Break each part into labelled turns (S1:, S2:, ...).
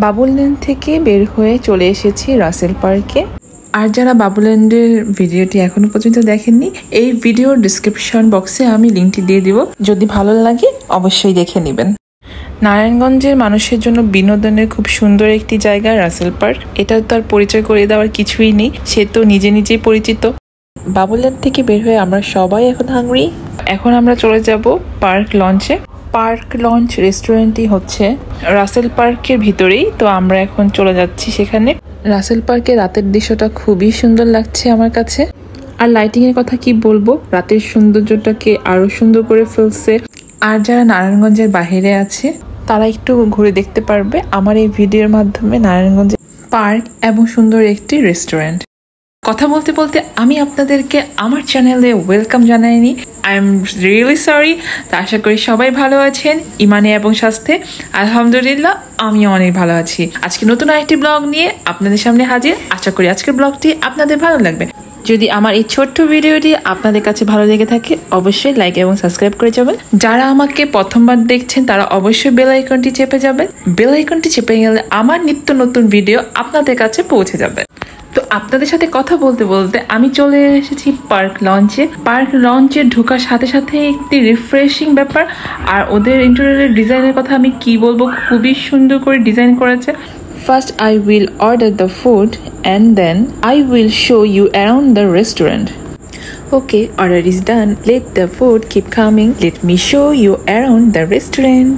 S1: বাবুল্যান্ড থেকে বের হয়ে চলে এসেছি রাসেল পার্কে। আর যারা বাবুল্যান্ডের ভিডিওটি এখনো পর্যন্ত দেখেননি, এই ভিডিওর ডিসক্রিপশন বক্সে আমি লিঙ্কটি দিয়ে দিব, যদি ভালো লাগে অবশ্যই দেখে নেবেন। নারায়ণগঞ্জের মানুষের জন্য বিনোদনের খুব সুন্দর একটি জায়গা রাসেল পার্ক। এটা তো আর পরিচয় করে দেওয়ার কিছুই নেই, সে তো নিজে নিজেই পরিচিত। বাবুল্যান্ড থেকে বের হয়ে আমরা সবাই এখন হাংরি। এখন আমরা চলে যাব পার্ক লঞ্চে। পার্ক লঞ্চ রেস্টুরেন্টটি হচ্ছে রাসেল পার্কের ভিতরেই, তো আমরা এখন চলে যাচ্ছি সেখানে। রাসেল পার্কে রাতের দৃশ্যটা খুবই সুন্দর লাগছে আমার কাছে। আর লাইটিং এর কথা কি বলবো, রাতের সৌন্দর্যটাকে আরো সুন্দর করে ফেলছে। আর যারা নারায়ণগঞ্জের বাইরে আছে তারা একটু ঘুরে দেখতে পারবে আমার এই ভিডিওর মাধ্যমে নারায়ণগঞ্জের পার্ক এবং সুন্দর একটি রেস্টুরেন্ট। কথা বলতে বলতে আমি আপনাদেরকে আমার চ্যানেলে ওয়েলকাম জানাইনি, আই এম রিয়েলি সরি। তা আশা করি সবাই ভালো আছেন ইমানে এবং স্বাস্থ্যে। আলহামদুলিল্লাহ আমিও অনেক ভালো আছি। আজকে নতুন আরেকটি ব্লগ নিয়ে আপনাদের সামনে হাজির। আশা করি আজকের ব্লগটি আপনাদের ভালো লাগবে। যদি আমার এই ছোট্ট ভিডিওটি আপনাদের কাছে ভালো লেগে থাকে অবশ্যই লাইক এবং সাবস্ক্রাইব করে যাবেন। যারা আমাকে প্রথমবার দেখছেন তারা অবশ্যই বেল আইকনটি চেপে যাবেন। বেল আইকনটি চেপে গেলে আমার নিত্য নতুন ভিডিও আপনাদের কাছে পৌঁছে যাবে। তো আপনাদের সাথে কথা বলতে বলতে আমি চলে এসেছি পার্ক লঞ্চে। পার্ক লঞ্চে ঢোকার সাথে সাথে একটি রিফ্রেশিং ব্যাপার। আর ওদের ইন্টেরিয়রের ডিজাইনের কথা আমি কি বলবো, খুবই সুন্দর করে ডিজাইন করেছে। First, I will order the food and then I will show you around the restaurant. Okay, order is done. Let the food keep coming. Let me show you around the restaurant.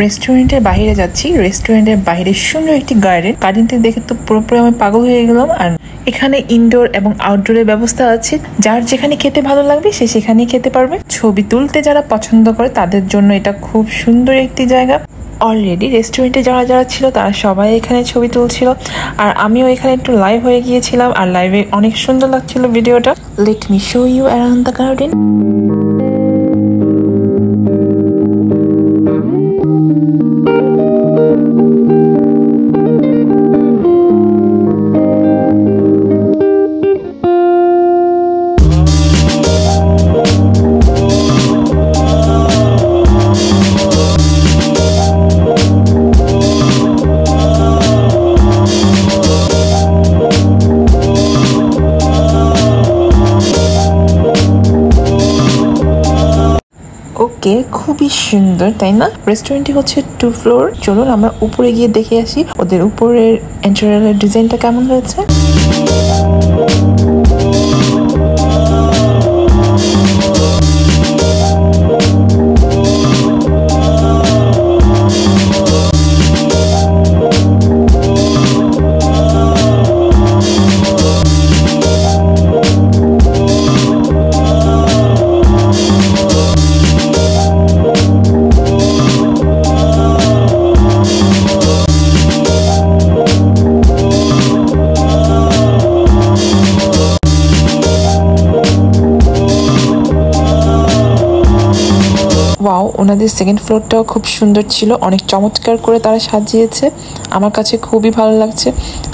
S1: রেস্টুরেন্টের বাইরে যাচ্ছি। রেস্টুরেন্টের বাইরে সুন্দর একটি গার্ডেনটি দেখে তো পুরোপুরি আমি পাগল হয়ে গেলাম। আর এখানে ইনডোর এবং আউটডোরের ব্যবস্থা আছে, যার যেখানে খেতে ভালো লাগবে সে সেখানেই খেতে পারবে। ছবি তুলতে যারা পছন্দ করে তাদের জন্য এটা খুব সুন্দর একটি জায়গা। অলরেডি রেস্টুরেন্টে যারা যারা ছিল তারা সবাই এখানে ছবি তুলছিল, আর আমিও এখানে একটু লাইভ হয়ে গিয়েছিলাম। আর লাইভে অনেক সুন্দর লাগছিল ভিডিওটা। Let me show you around the garden. Okay, খুবই সুন্দর তাই না? রেস্টুরেন্টটি হচ্ছে 2 ফ্লোর। চলুন আমরা উপরে গিয়ে দেখে আসি ওদের উপরের ইন্টেরিয়রের ডিজাইনটা কেমন হয়েছে। ওয়াও, ওনাদের সেকেন্ড ফ্লোরটাও খুব সুন্দর ছিল, অনেক চমৎকার করে তারা সাজিয়েছে। আমার কাছে খুবই ভালো লাগছে।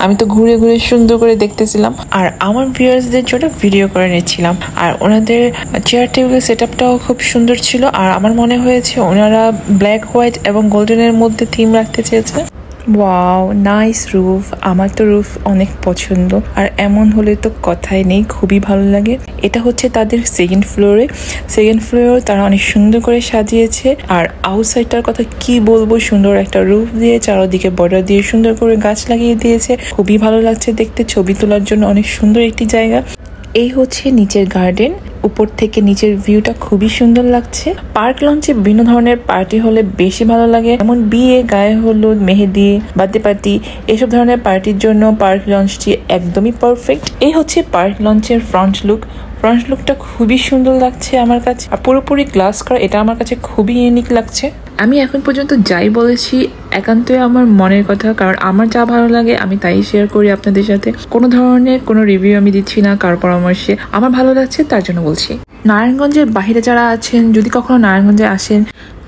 S1: আমি তো ঘুরে ঘুরে সুন্দর করে দেখতেছিলাম আর আমার ভিউয়ার্সদের জন্য ভিডিও করে নিচ্ছিলাম। আর ওনাদের চেয়ার টেবিলের সেটআপটাও খুব সুন্দর ছিল। আর আমার মনে হয়েছে ওনারা ব্ল্যাক, হোয়াইট এবং গোল্ডেনের মধ্যে থিম রাখতে চেয়েছে। Wow, nice roof. আমার তো রুফ অনেক পছন্দ, আর এমন হলে তো কথাই নেই, খুবই ভালো লাগে। এটা হচ্ছে তাদের সেকেন্ড ফ্লোরে তারা অনেক সুন্দর করে সাজিয়েছে। আর আউটসাইডটার কথা কি বলবো, সুন্দর একটা রুফ দিয়ে চারদিকে বর্ডার দিয়ে সুন্দর করে গাছ লাগিয়ে দিয়েছে। খুবই ভালো লাগছে দেখতে। ছবি তোলার জন্য অনেক সুন্দর একটি জায়গা। এই হচ্ছে নিচের গার্ডেন। উপর থেকে নিচের ভিউটা খুবই সুন্দর লাগছে। পার্ক লঞ্চে বিভিন্ন ধরনের পার্টি হলে বেশি ভালো লাগে, যেমন বিয়ে, গায়ে হলুদ, মেহেদি, বার্থডে পার্টি, এসব ধরনের পার্টির জন্য পার্ক লঞ্চটি একদমই পারফেক্ট। এই হচ্ছে পার্ক লঞ্চের ফ্রন্ট লুকটা খুবই সুন্দর লাগছে আমার কাছে। আর পুরোপুরি গ্লাস করা, এটা আমার কাছে খুবই ইউনিক লাগছে। আমি এখন পর্যন্ত যাই বলেছি একান্তই আমার মনের কথা, কারণ আমার যা ভালো লাগে আমি তাই শেয়ার করি আপনাদের সাথে। কোনো ধরনের কোনো রিভিউ আমি দিচ্ছি না কারো পরামর্শে, আমার ভালো লাগছে তার জন্য বলছি। নারায়ণগঞ্জের বাইরে যারা আছেন, যদি কখনো নারায়ণগঞ্জে আসেন,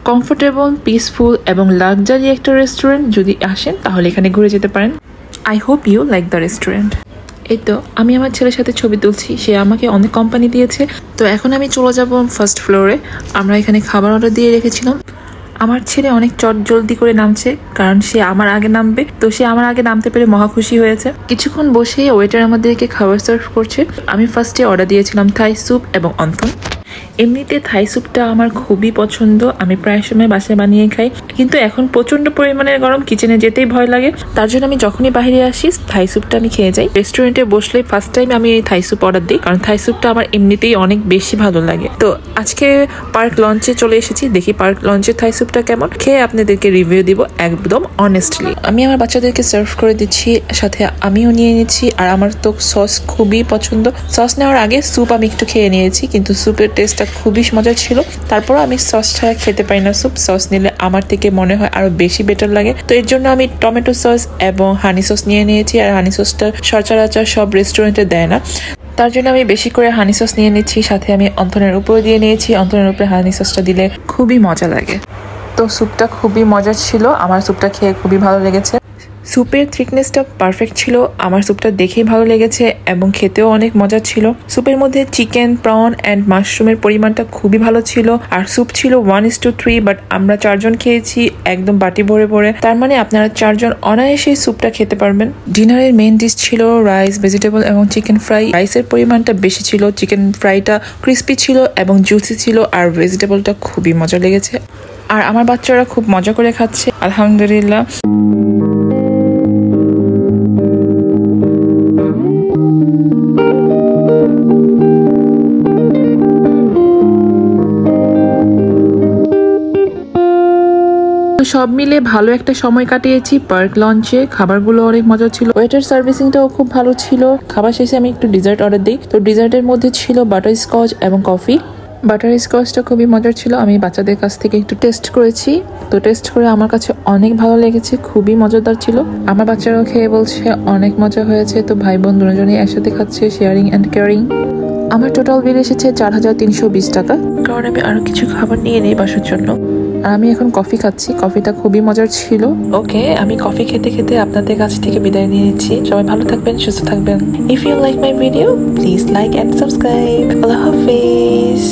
S1: কমফোর্টেবল, পিসফুল এবং লাক্সারি একটা রেস্টুরেন্ট যদি আসেন তাহলে এখানে ঘুরে যেতে পারেন। I hope you like the restaurant. এই তো আমি আমার ছেলের সাথে ছবি তুলছি, সে আমাকে অনেক কোম্পানি দিয়েছে। তো এখন আমি চলে যাব ফার্স্ট ফ্লোরে। আমরা এখানে খাবার অর্ডার দিয়ে রেখেছিলাম। আমার ছেলে অনেক চট জলদি করে নামছে, কারণ সে আমার আগে নামবে, তো সে আমার আগে নামতে পেরে মহা খুশি হয়েছে। কিছুক্ষণ বসে ওয়েটার আমাদেরকে খাবার সার্ভ করছে। আমি ফার্স্টে অর্ডার দিয়েছিলাম থাই স্যুপ এবং অন্থন। এমনিতে থাই স্যুপটা আমার খুবই পছন্দ, আমি প্রায় সময় বাসায় বানিয়ে খাই, কিন্তু এখন প্রচন্ড পরিমাণে গরম, কিচেনে যেতেই ভয় লাগে। তার জন্য আমি যখনই বাইরে আসি থাই স্যুপটা আমি খেয়ে যাই। রেস্টুরেন্টে বসলে ফার্স্ট টাইম আমি এই থাই স্যুপ অর্ডার দিই, কারণ থাই স্যুপটা আমার এমনিতেই অনেক বেশি ভালো লাগে। তো আজকে পার্ক লঞ্চে চলে এসেছি, দেখি পার্ক লঞ্চের থাই স্যুপটা কেমন, খেয়ে আপনাদেরকে রিভিউ দিব একদম অনেস্টলি। আমি আমার বাচ্চাদেরকে সার্ভ করে দিচ্ছি, সাথে আমিও নিয়ে নিচ্ছি। আর আমার তো সস খুবই পছন্দ। সস নেওয়ার আগে স্যুপ আমি একটু খেয়ে নিয়েছি, কিন্তু স্যুপের টেস্টটা খুবই মজা ছিল। তারপর আমি সস ছাড়া খেতে পারি না স্যুপ, সস নিলে আমার থেকে মনে হয় আরো বেশি বেটার লাগে। তো এর জন্য আমি টমেটো সস এবং হানি সস নিয়ে নিয়েছি। আর হানি সসটা সচরাচর সব রেস্টুরেন্টে দেয় না, তার জন্য আমি বেশি করে হানি সস নিয়ে নিচ্ছি। সাথে আমি অন্থনের উপরে দিয়ে নিয়েছি, অন্থনের উপরে হানি সসটা দিলে খুবই মজা লাগে। তো স্যুপটা খুবই মজার ছিল, আমার স্যুপটা খেয়ে খুবই ভালো লেগেছে। স্যুপের থিকনেসটা পারফেক্ট ছিল, আমার স্যুপটা দেখেই ভালো লেগেছে এবং খেতেও অনেক মজা ছিল। স্যুপের মধ্যে চিকেন, প্রন অ্যান্ড মাশরুমের পরিমাণটা খুবই ভালো ছিল। আর স্যুপ ছিল 1:3, বাট আমরা 4 জন খেয়েছি একদম বাটি ভরে ভরে। তার মানে আপনারা 4 জন অনায়াসে স্যুপটা খেতে পারবেন। ডিনারের মেইন ডিশ ছিল রাইস, ভেজিটেবল এবং চিকেন ফ্রাই। রাইসের পরিমাণটা বেশি ছিল, চিকেন ফ্রাইটা ক্রিস্পি ছিল এবং জুসি ছিল, আর ভেজিটেবলটা খুবই মজা লেগেছে। আর আমার বাচ্চারা খুব মজা করে খাচ্ছে, আলহামদুলিল্লাহ। সব মিলে ভালো একটা সময় কাটিয়েছি পার্ক লঞ্চে। খাবারগুলো অনেক মজা ছিল, ওয়েটার সার্ভিসিংটাও খুব ভালো ছিল। খাবার শেষে আমি একটু ডিজার্ট অর্ডার দিই, তো ডিজার্টের মধ্যে ছিল বাটার স্কচ এবং কফি। বাটার স্কচটা খুবই মজার ছিল, আমি বাচ্চাদের কাছ থেকে একটু টেস্ট করেছি, তো টেস্ট করে আমার কাছে অনেক ভালো লেগেছে, খুবই মজাদার ছিল। আমার বাচ্চারাও খেয়ে বলছে অনেক মজা হয়েছে। তো ভাই বোন দুজনেই একসাথে খাচ্ছে, শেয়ারিং অ্যান্ড কেয়ারিং। আমার টোটাল বিল এসেছে 4320 টাকা, কারণ আমি আরো কিছু খাবার নিয়ে নিই বাসার জন্য। আর আমি এখন কফি খাচ্ছি, কফিটা খুবই মজার ছিল। ওকে, আমি কফি খেতে খেতে আপনাদের কাছ থেকে বিদায় নিয়ে নিচ্ছি। সবাই ভালো থাকবেন, সুস্থ থাকবেন। If you like my video please like and subscribe. আল্লাহ হাফেজ।